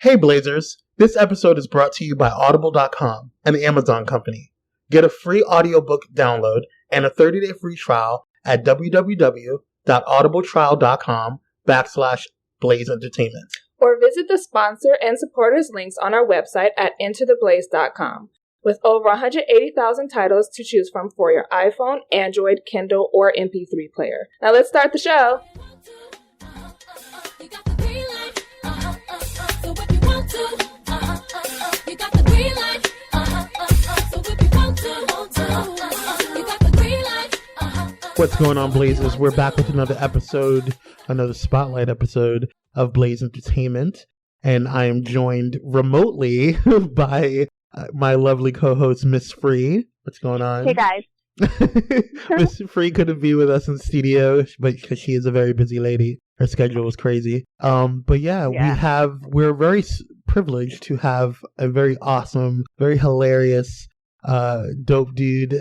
Hey Blazers, this episode is brought to you by Audible.com, an Amazon company. Get a free audiobook download and a 30-day free trial at www.audibletrial.com/Blaze Entertainment. Or visit the sponsor and supporters links on our website at intotheblaze.com. With over 180,000 titles to choose from for your iPhone, Android, Kindle, or MP3 player. Now let's start the show. What's going on, Blazers? We're back with another episode, another spotlight episode of Blaze Entertainment. And I am joined remotely by my lovely co-host, Miss Free. What's going on? Hey, guys. Miss Free couldn't be with us in studio, but because she is a very busy lady. Her schedule is crazy. But yeah, we're very privileged to have a very awesome, very hilarious, dope dude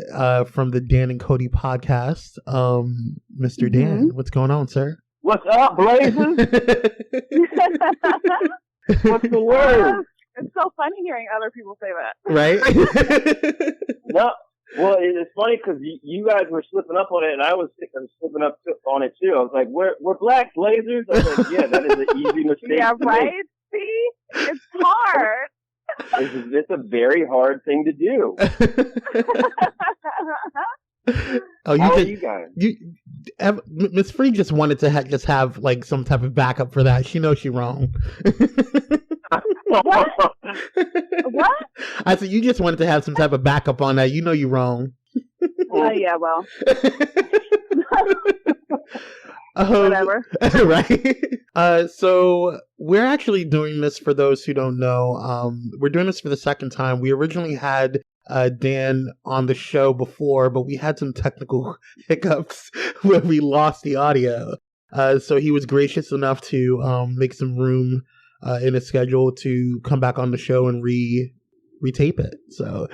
from the Dan and Cody podcast. Mr. Dan, what's going on, sir? What's up, Blazers? What's the word? It's so funny hearing other people say that. Right? No, well, it's funny because you guys were slipping up on it, and I was slipping up on it too. I was like, "We're black Blazers." I was like, "Yeah, that is an easy mistake." Yeah, right. See, it's hard. It's a very hard thing to do. Oh, How are you guys? Miss Free just wanted to just have like some type of backup for that. She knows she's wrong. What? I said you just wanted to have some type of backup on that. You know you're wrong. Oh, yeah, well. Whatever. Right? So we're actually doing this, for those who don't know. We're doing this for the second time. We originally had Dan on the show before, but we had some technical hiccups where we lost the audio. So he was gracious enough to make some room in his schedule to come back on the show and retape it. So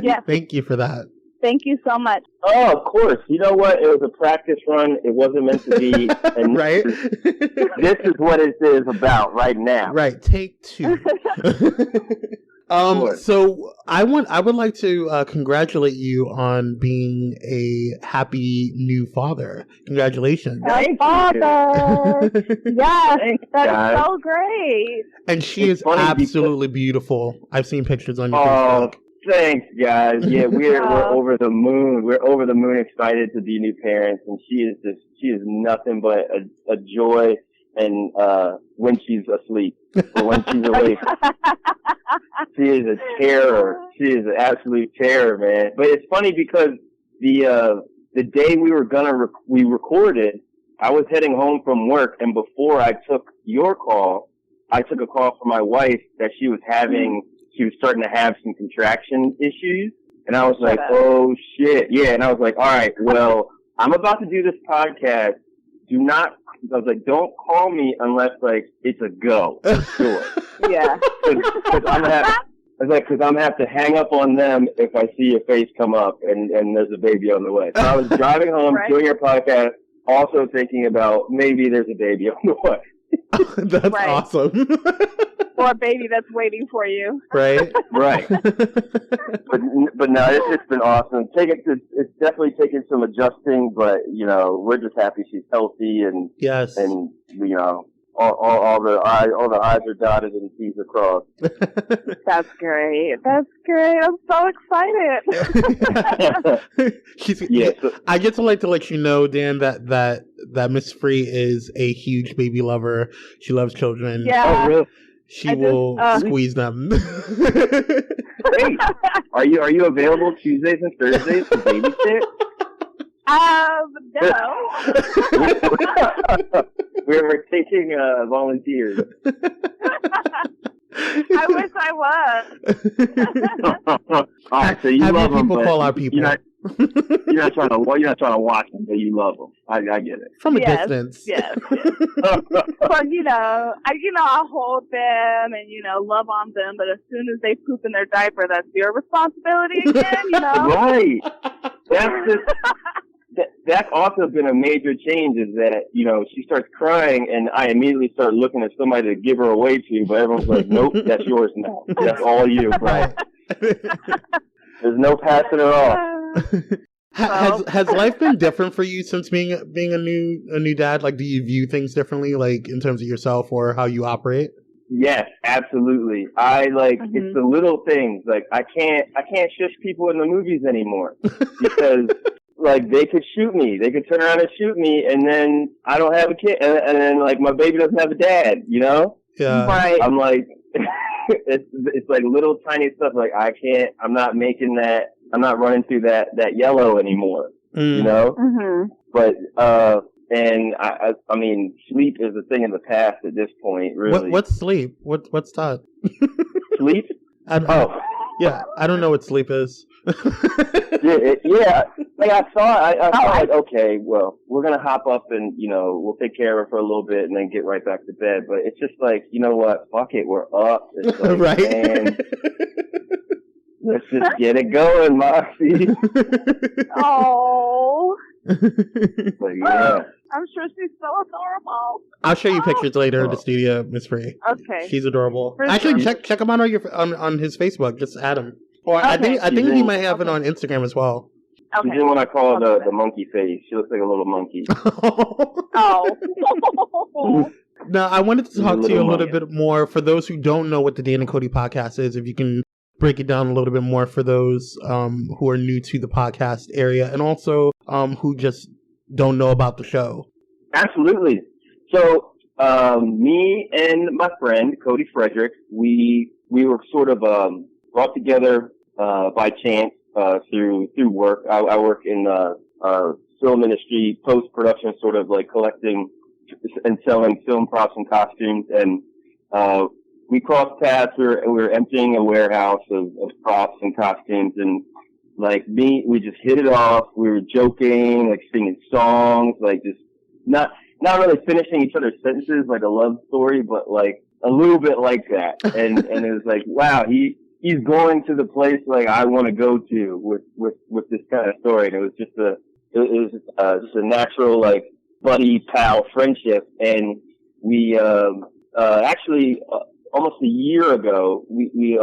yeah. Thank you for that. Thank you so much. Oh, of course. You know what? It was a practice run. It wasn't meant to be. And right? This is what it is about right now. Right. Take two. So I would like to congratulate you on being a happy new father. Congratulations. Hey, father. Yes, that's guys. so great. And she is absolutely beautiful. I've seen pictures on your Facebook. Thanks, guys. Yeah, we're over the moon. We're over the moon excited to be new parents, and she is nothing but a joy. And when she's asleep or when she's awake, she is a terror. She is an absolute terror, man. But it's funny because the day we recorded, I was heading home from work, and before I took your call, I took a call from my wife that she was starting to have some contraction issues. And I was like, oh shit. Yeah. And I was like, all right, well, I'm about to do this podcast. I was like, don't call me unless like it's a go. Sure. Yeah. Cause I'm gonna have to hang up on them if I see your face come up and there's a baby on the way. So I was driving home, doing your podcast, also thinking about maybe there's a baby on the way. That's awesome. Or a baby that's waiting for you. Right. But no, it's been awesome. It's definitely taken some adjusting, but you know, we're just happy she's healthy and yes, and you know, all the I's are dotted and T's are crossed. That's great. I'm so excited. I just like to let you know, Dan, that Miss Free is a huge baby lover. She loves children. Yeah. Oh, really? She will squeeze them. Great. Are you available Tuesdays and Thursdays to babysit? No. We're taking volunteers. I wish I was. All right, so you have love your people them, call our people. You're not trying to watch them, but you love them. I get it. From a distance. Yes. But I'll hold them and love on them. But as soon as they poop in their diaper, that's your responsibility again. Right. That's just that's also been a major change is that, you know, she starts crying and I immediately start looking at somebody to give her away to, but everyone's like, nope, that's yours now. That's all you, bro. Right. There's no passing her off. Has life been different for you since being a new dad? Like, do you view things differently, like in terms of yourself or how you operate? Yes, absolutely. I like it's the little things. Like I can't shush people in the movies anymore because like they could shoot me. They could turn around and shoot me, and then I don't have a kid, and then like my baby doesn't have a dad. You know? Yeah. Right. I'm like, it's like little tiny stuff. Like I'm not making that. I'm not running through that yellow anymore. You know? Mm-hmm. But and I mean, sleep is a thing in the past at this point. Really. What's sleep? What's that? Sleep? Yeah, I don't know what sleep is. yeah. Like I thought, like, okay, well, we're gonna hop up and we'll take care of her for a little bit and then get right back to bed. But it's just like, you know what? Fuck it, we're up. It's like, right. Man, let's just get it going, Moxie. Oh. But yeah. I'm sure she's so adorable. I'll show you pictures later of the studio, Miss Free. Okay. She's adorable. For Actually, sure. check him out on his Facebook. Just add him. Or I think he might have it on Instagram as well. Okay. She's in what I call the monkey face. She looks like a little monkey. Oh. Now, I wanted to talk to you a little bit more for those who don't know what the Dan and Cody podcast is. If you can break it down a little bit more for those who are new to the podcast area and also who just don't know about the show. Absolutely. So, me and my friend Cody Frederick, we were sort of brought together by chance through work. I work in film industry, post production, sort of like collecting and selling film props and costumes, and we crossed paths. We were emptying a warehouse of props and costumes, and like we just hit it off. We were joking, like singing songs, like just not really finishing each other's sentences like a love story, but like a little bit like that. And it was like, wow, he's going to the place like I want to go to with this kind of story. And it was just just a natural like buddy pal friendship. And we actually almost a year ago we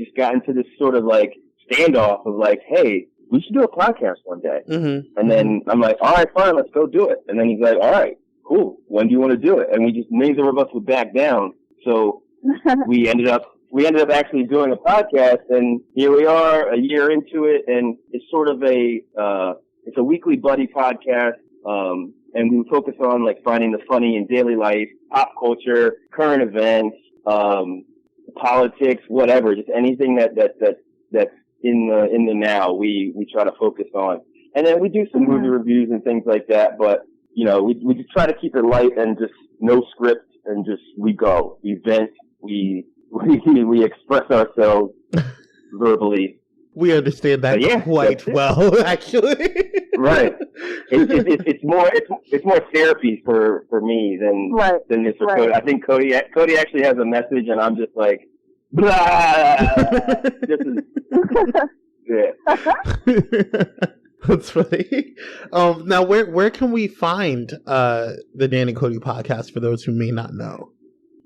just got into this sort of like standoff of like, hey, we should do a podcast one day. Mm-hmm. And then I'm like, all right, fine, let's go do it. And then he's like, all right, cool. When do you want to do it? And we just, neither of us would back down. So we ended up actually doing a podcast, and here we are a year into it. And it's sort of it's a weekly buddy podcast. And we focus on like finding the funny in daily life, pop culture, current events, politics, whatever, just anything that's in the now, we try to focus on. And then we do some movie reviews and things like that, but we just try to keep it light and just no script, and just we go, we vent, we express ourselves verbally. We understand that quite well, actually. Right. It's more therapy for me than this. Right. Cody. I think Cody actually has a message, and I'm just like, blah. This is yeah. That's funny. Now, where can we find the Dan and Cody podcast for those who may not know?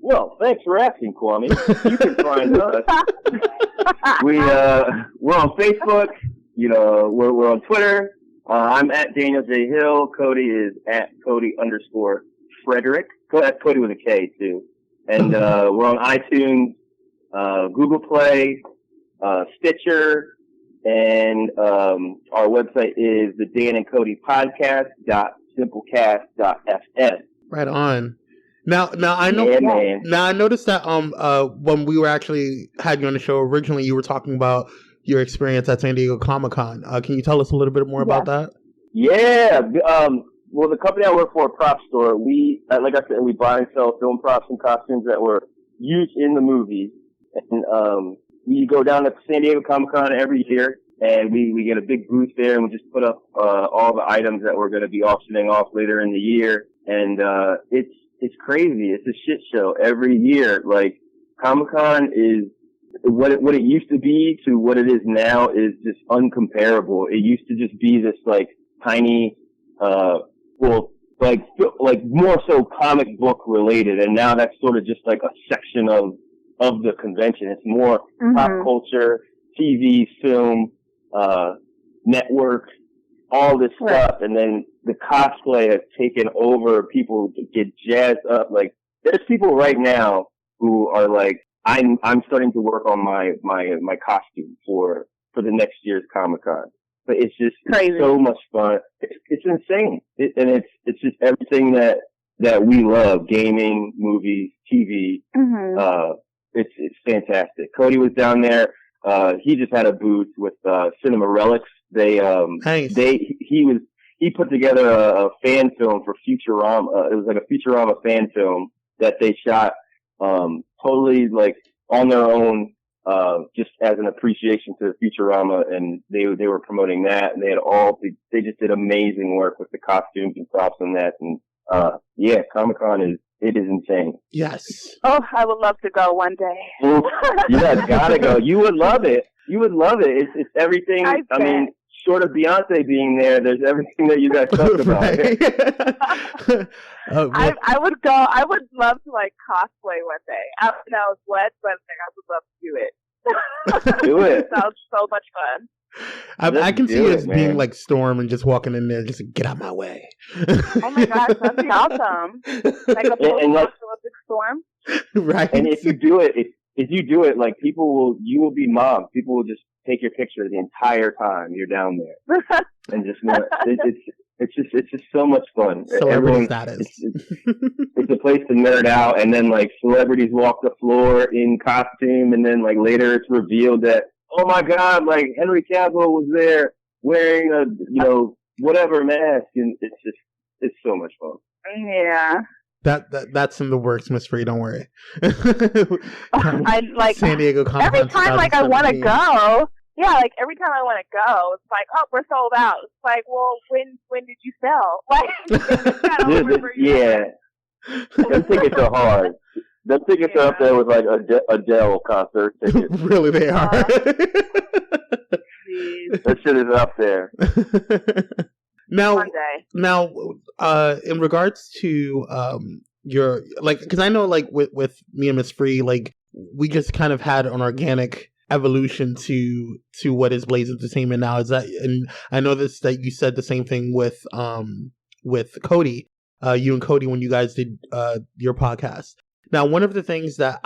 Well, thanks for asking, Kwame. You can find us. We're on Facebook. We're on Twitter. I'm at Daniel J. Hill. Cody is at Cody_Frederick. That's Cody with a K too. And we're on iTunes, Google Play, Stitcher, and our website is the Dan and Cody podcast.simplecast.fm. Right on. Now I know. Yeah, man. Now I noticed that when we were actually had you on the show originally, you were talking about your experience at San Diego Comic-Con. Can you tell us a little bit more about that? Yeah. Well, the company I work for, Prop Store, we, like I said, we buy and sell film props and costumes that were used in the movies. And we go down to San Diego Comic-Con every year, and we get a big booth there, and we just put up all the items that we're going to be auctioning off later in the year. And it's crazy. It's a shit show every year. Like, Comic-Con is what it used to be to what it is now is just uncomparable. It used to just be this like tiny, like more so comic book related, and now that's sort of just like a section of the convention. It's more pop culture, TV, film, network, all this stuff, and then the cosplay has taken over. People get jazzed up. Like, there's people right now who are like, I'm starting to work on my costume for the next year's Comic-Con. But it's just so much fun. It's insane. And it's just everything that we love: gaming, movies, TV. It's fantastic. Cody was down there. He just had a booth with Cinema Relics. He put together a fan film for Futurama. It was like a Futurama fan film that they shot totally like on their own, just as an appreciation to Futurama, and they were promoting that, and they just did amazing work with the costumes and props and that, and Comic-Con is insane. Yes. Oh, I would love to go one day. You guys gotta go. You would love it. It's everything. I mean, short of Beyonce being there, there's everything that you guys talked about. I would go. I would love to like cosplay one day. I don't know what, but I would love to do it. Do it. It sounds so much fun. I can see us being like Storm and just walking in there, just get out my way. Oh my gosh, that'd be awesome! Like a post-apocalyptic storm, right? And if you do it, like you will be mobbed. People will just take your picture the entire time you're down there, and just it's just so much fun. Celebrity status. It's a place to nerd out, and then like celebrities walk the floor in costume, and then like later it's revealed that, oh my God, like Henry Cavill was there wearing a whatever mask, and it's so much fun. Yeah. That's in the works, Miss Free. Don't worry. I like San Diego Comic-Con. Every time, like I want to go. Yeah, like every time I want to go, it's like, oh, we're sold out. It's like, well, when did you sell? Like, them tickets are hard. Them tickets are up there with like Adele concert tickets. Really, they are. That shit is up there. Now, in regards to your because I know like with me and Miss Free, like we just kind of had an organic evolution to what is Blaze Entertainment now. Is that, and I know that you said the same thing with Cody, you and Cody, when you guys did your podcast. Now, one of the things that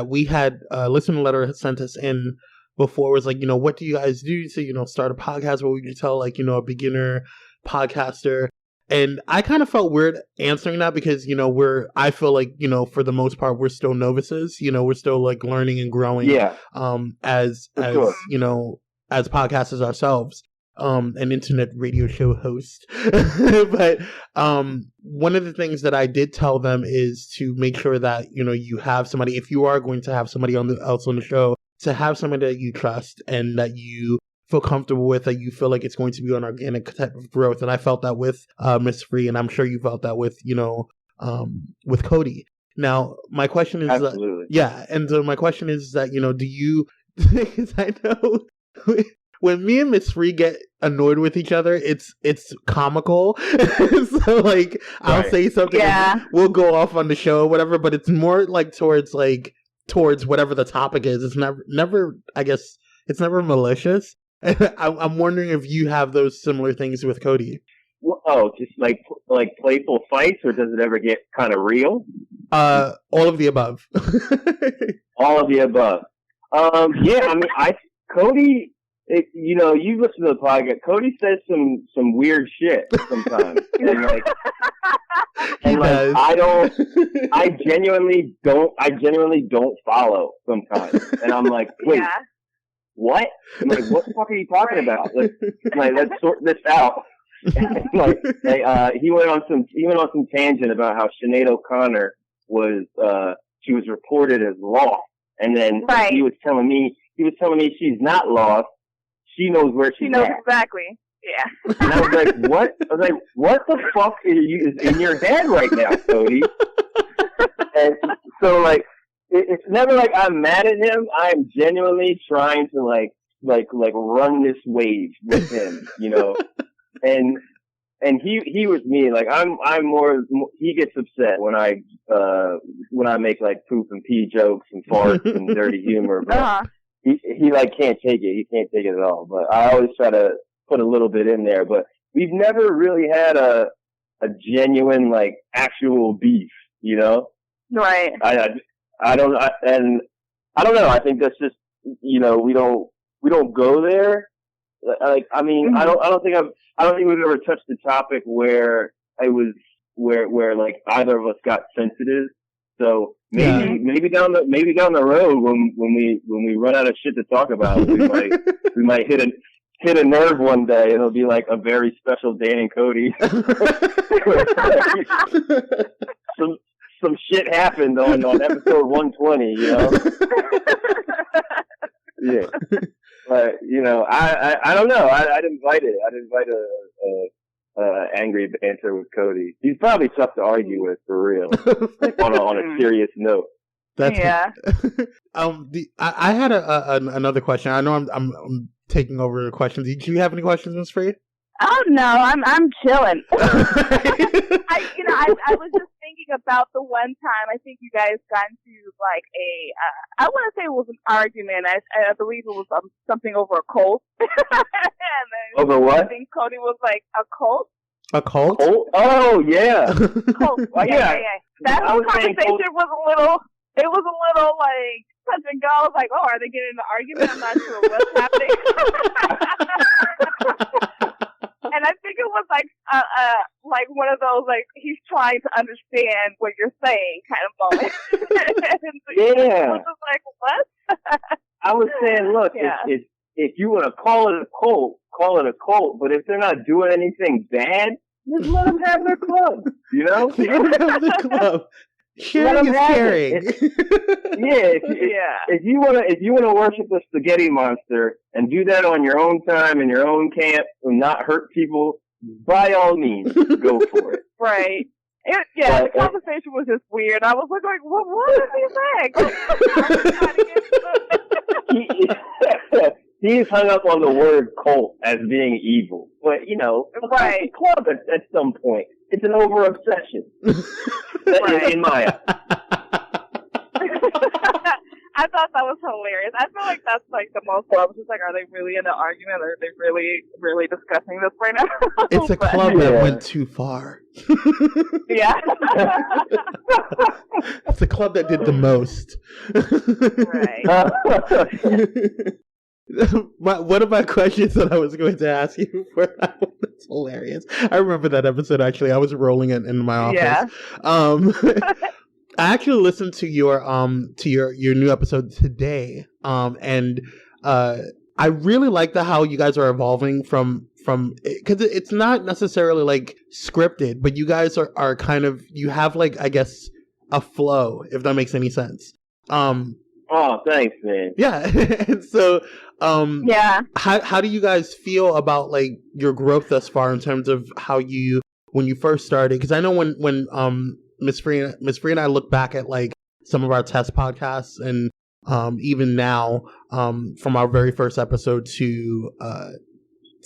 we had listener letter sent us in before was like, what do you guys do to, start a podcast? What would you tell like, a beginner podcaster? And I kind of felt weird answering that because, I feel like, for the most part, we're still novices, we're still like learning and growing as podcasters ourselves. An internet radio show host. But one of the things that I did tell them is to make sure that, you have somebody, if you are going to have somebody else on the show, to have somebody that you trust and that you feel comfortable with, that you feel like it's going to be an organic type of growth. And I felt that with Miss Free, and I'm sure you felt that with, with Cody. Now, my question is, my question is that, do you, because I know when me and Miss Free get annoyed with each other, it's comical. So like, I'll say something, and we'll go off on the show or whatever, but it's more like towards whatever the topic is. It's never I guess it's never malicious. I'm wondering if you have those similar things with Cody. Well, just like playful fights, or does it ever get kind of real? All of the above. All of the above. Cody, you listen to the podcast. Cody says some weird shit sometimes, and I genuinely don't follow sometimes, and I'm like, wait, what? I'm like, what the fuck are you talking about? Like, let's sort this out. Like, he went on some tangent about how Sinead O'Connor was reported as lost, and then he was telling me she's not lost. She knows where she's at. She knows exactly. Yeah. And I was like, what? I was like, what the fuck is in your head right now, Cody? And so, like, it's never like I'm mad at him. I'm genuinely trying to like run this wave with him, and he was me. Like I'm more. He gets upset when I make like poop and pee jokes and farts and dirty humor. But he like can't take it. He can't take it at all. But I always try to put a little bit in there. But we've never really had a genuine like actual beef. You know? Right. I don't know. I think that's just we don't go there. Like I mean I don't think we've ever touched the topic where it was where like either of us got sensitive. So maybe down the road when we run out of shit to talk about, we might hit a nerve one day. It'll be like a very special Dan and Cody. some shit happened on episode 120. You know. Yeah. But I don't know. I'd invite it. I'd invite a angry banter with Cody. He's probably tough to argue with for real. on a serious note. I had another question. I know I'm taking over the questions. Did you have any questions, Ms. Free? Oh no, I'm chilling. I was just thinking about the one time I think you guys got into like I want to say it was an argument. I believe it was something over a cult. Over what? I think Cody was like a cult. A cult? Oh yeah. Cult. Yeah. That whole conversation was a little. It was a little like touch and go. I was like, oh, are they getting in an argument? I'm not sure what's happening. And I think it was like one of those like he's trying to understand what you're saying kind of moment. Yeah. I was just like, what? I was saying, look, if you want to call it a cult, call it a cult. But if they're not doing anything bad, just let them have their club. You know, let them have the club. Sharing is caring. If you wanna worship the spaghetti monster and do that on your own time in your own camp and not hurt people, by all means, go for it. Right. The conversation was just weird. I was like, what is he saying? He's hung up on the word cult as being evil, but right. Club at some point. It's an over obsession. In my eyes. I thought that was hilarious. I feel like that's like the most clubs. It's like, are they really in an argument, or are they really, really discussing this right now? It's a club that went too far. Yeah. It's a club that did the most. Right. One of my questions that I was going to ask you for that one, that's hilarious. I remember that episode actually. I was rolling it in my office. Yeah. I actually listened to your new episode today. And I really like how you guys are evolving from because it's not necessarily like scripted, but you guys are kind of, you have like, I guess, a flow, if that makes any sense. Oh, thanks, man. Yeah. And so, how do you guys feel about like your growth thus far in terms of how when you first started? Because I know when Miss Free and I look back at like some of our test podcasts, and even now, from our very first episode to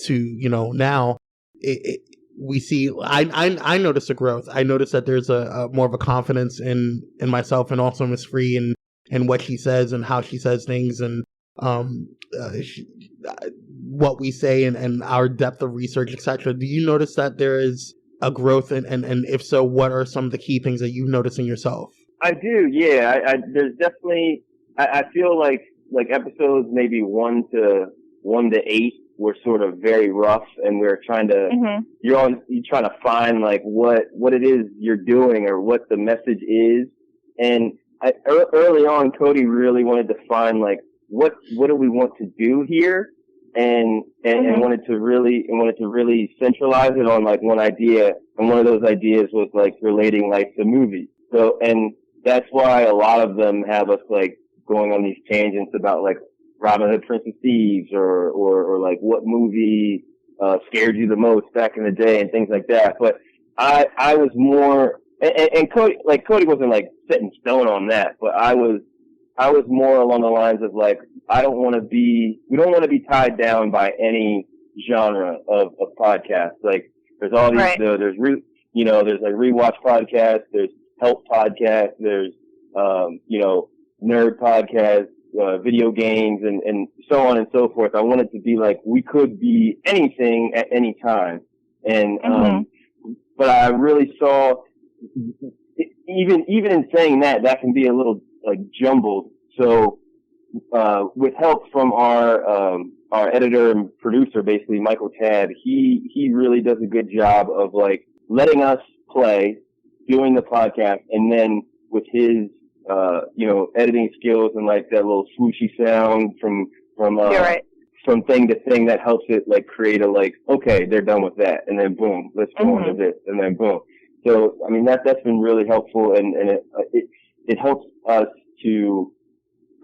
now, we see. I notice a growth. I notice that there's a more of a confidence in myself and also Miss Free and what she says and how she says things, and what we say and our depth of research, etc. Do you notice that there is a growth, and if so, what are some of the key things that you've noticed in yourself? I do, yeah. There's definitely. I feel like episodes maybe 1 to 8 were sort of very rough, and we're trying to. Mm-hmm. You're trying to find like what it is you're doing or what the message is, and early on, Cody really wanted to find like what do we want to do here, and wanted to really centralize it on like one idea, and one of those ideas was like relating life to movies. So, and that's why a lot of them have us like going on these tangents about like Robin Hood, Prince of Thieves, or like what movie scared you the most back in the day and things like that. But I was more. And Cody wasn't like set in stone on that, but I was more along the lines of like, we don't want to be tied down by any genre of podcasts. Like there's all these, there's like rewatch podcasts, there's health podcasts, there's, nerd podcasts, video games and so on and so forth. I want it to be like we could be anything at any time. And, but I really saw, even in saying that can be a little like jumbled. So, with help from our editor and producer, basically Michael Tad, he really does a good job of like letting us play, doing the podcast, and then with his, editing skills and like that little swooshy sound from thing to thing that helps it like create a like, okay, they're done with that. And then boom, let's go on to this. And then boom. So, I mean, that's been really helpful and it helps us to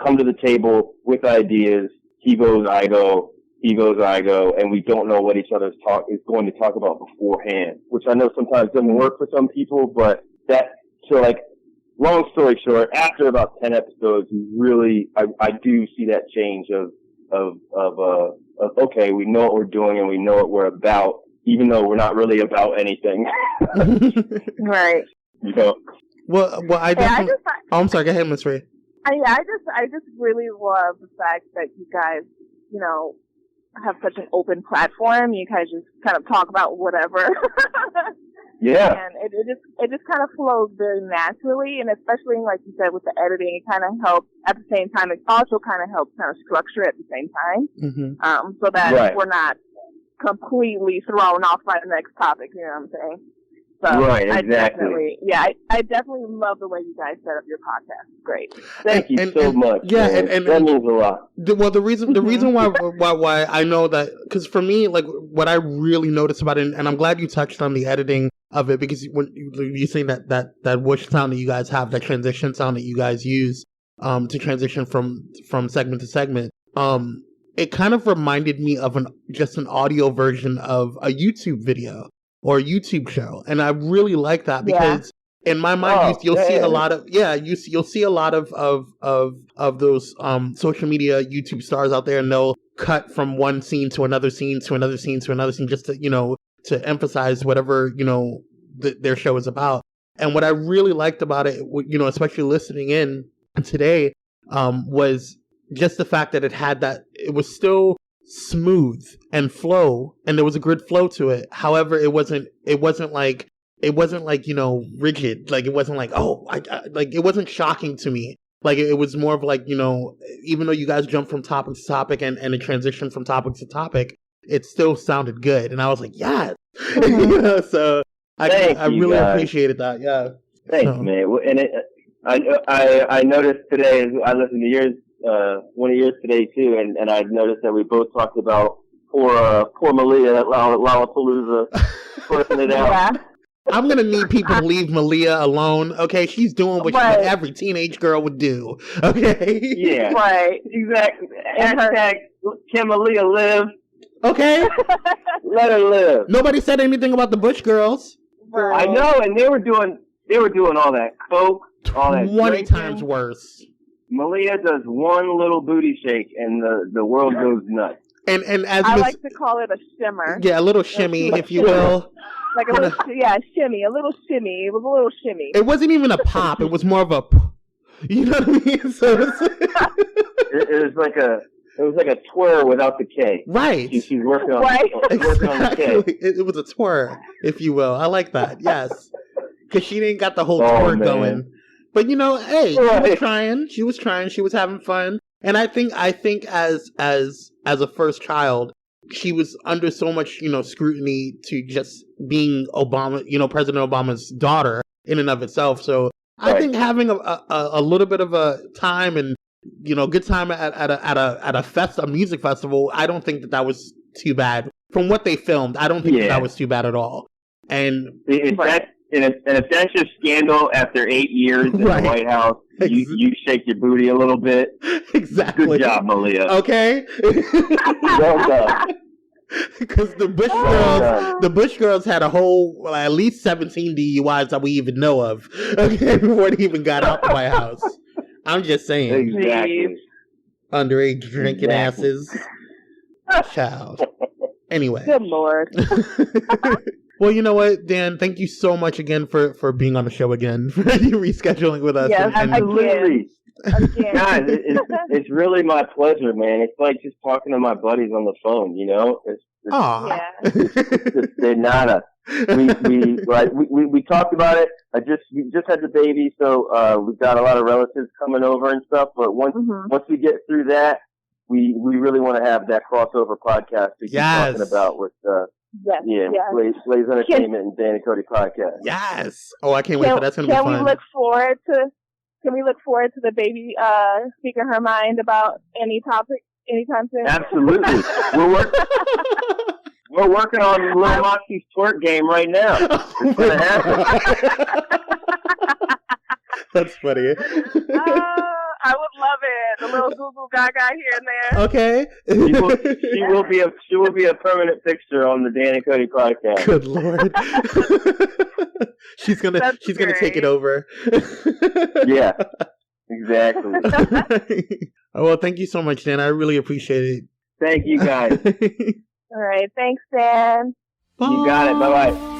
come to the table with ideas. He goes, I go. He goes, I go, and we don't know what each other's is going to talk about beforehand, which I know sometimes doesn't work for some people, but long story short, after about 10 episodes, I do see that change of okay, we know what we're doing and we know what we're about, even though we're not really about anything. Right. Well, I definitely. I'm sorry. Go ahead, Ms. Ray. I just really love the fact that you guys, have such an open platform. You guys just kind of talk about whatever. Yeah. And it just kind of flows very naturally, and especially like you said with the editing, it kind of helps at the same time. It also kind of helps kind of structure at the same time, so that we're not completely thrown off by the next topic. You know what I'm saying? So right, exactly. I definitely love the way you guys set up your podcast. It's great. Thank you so much. Yeah, and that means a lot. The reason why I know that, because for me, like what I really noticed about it, and I'm glad you touched on the editing of it, because when you saying that whoosh sound that you guys have, that transition sound that you guys use to transition from segment to segment, it kind of reminded me of just an audio version of a YouTube video or a YouTube show, and I really like that because in my mind you'll see a lot of you'll see a lot of those social media YouTube stars out there, and they'll cut from one scene to another scene to another scene to another scene just to emphasize whatever their show is about. And what I really liked about it, especially listening in today, was just the fact that it was still smooth and flow, and there was a good flow to it. However, it wasn't like rigid. Like it wasn't like, like it wasn't shocking to me. Like it was more of like, even though you guys jumped from topic to topic and it transitioned from topic to topic, it still sounded good. And I was like, yes. So I really appreciated that. Yeah. Thanks, man. And I noticed today, I listened to yours, one of yours today too, and I noticed that we both talked about poor Malia at Lollapalooza forcing it out. Yeah. I'm gonna need people to leave Malia alone. Okay, she's doing what every teenage girl would do. Okay. Yeah. Right. Exactly. Hashtag can Malia live? Okay. Let her live. Nobody said anything about the Bush Girls. I know, and they were doing all that coke, all that 20 times worse. Malia does one little booty shake, and the world goes nuts. And as I like to call it a shimmer. Yeah, a little shimmy, if you will. Like a little, shimmy, a little shimmy. It was a little shimmy. It wasn't even a pop. It was more of a, you know what I mean? So it was like a twirl without the K. Right. She's working on, working on the K. It was a twirl, if you will. I like that. Yes, because she didn't got the whole twirl going. But hey, She was trying. She was having fun. And I think as a first child, she was under so much, scrutiny to just being Obama, President Obama's daughter in and of itself. So I think having a little bit of a time and, good time at a music festival, I don't think that was too bad. From what they filmed, I don't think that was too bad at all. And if that's your scandal after 8 years in the White House, you shake your booty a little bit. Exactly. Good job, Malia. Okay. Well done. Because the Bush girls had a whole, at least 17 DUIs that we even know of. Okay, before they even got out the White House. I'm just saying. Exactly. Underage drinking asses. Child. Anyway. Good Lord. Well, you know what, Dan? Thank you so much again for being on the show again, for rescheduling with us. Yes, absolutely. Again. Guys, it's really my pleasure, man. It's like just talking to my buddies on the phone, you know? It's de nada. We talked about it. We just had the baby, so we've got a lot of relatives coming over and stuff. But once we get through that, we really want to have that crossover podcast we keep talking about with Blaze Entertainment and Dan and Cody podcast. Yes. Oh, I can't wait for that's going to be fun. Can we look forward to the baby speaking her mind about any topic anytime soon? Absolutely. We're working on Little Moxie's twerk game right now. It's going to happen. That's funny. I would love it. The little Goo Goo Gaga here and there. Okay. She will be a permanent fixture on the Dan and Cody podcast. Good Lord. she's gonna take it over. Yeah. Exactly. Well, thank you so much, Dan. I really appreciate it. Thank you, guys. All right. Thanks, Dan. Bye. You got it. Bye-bye.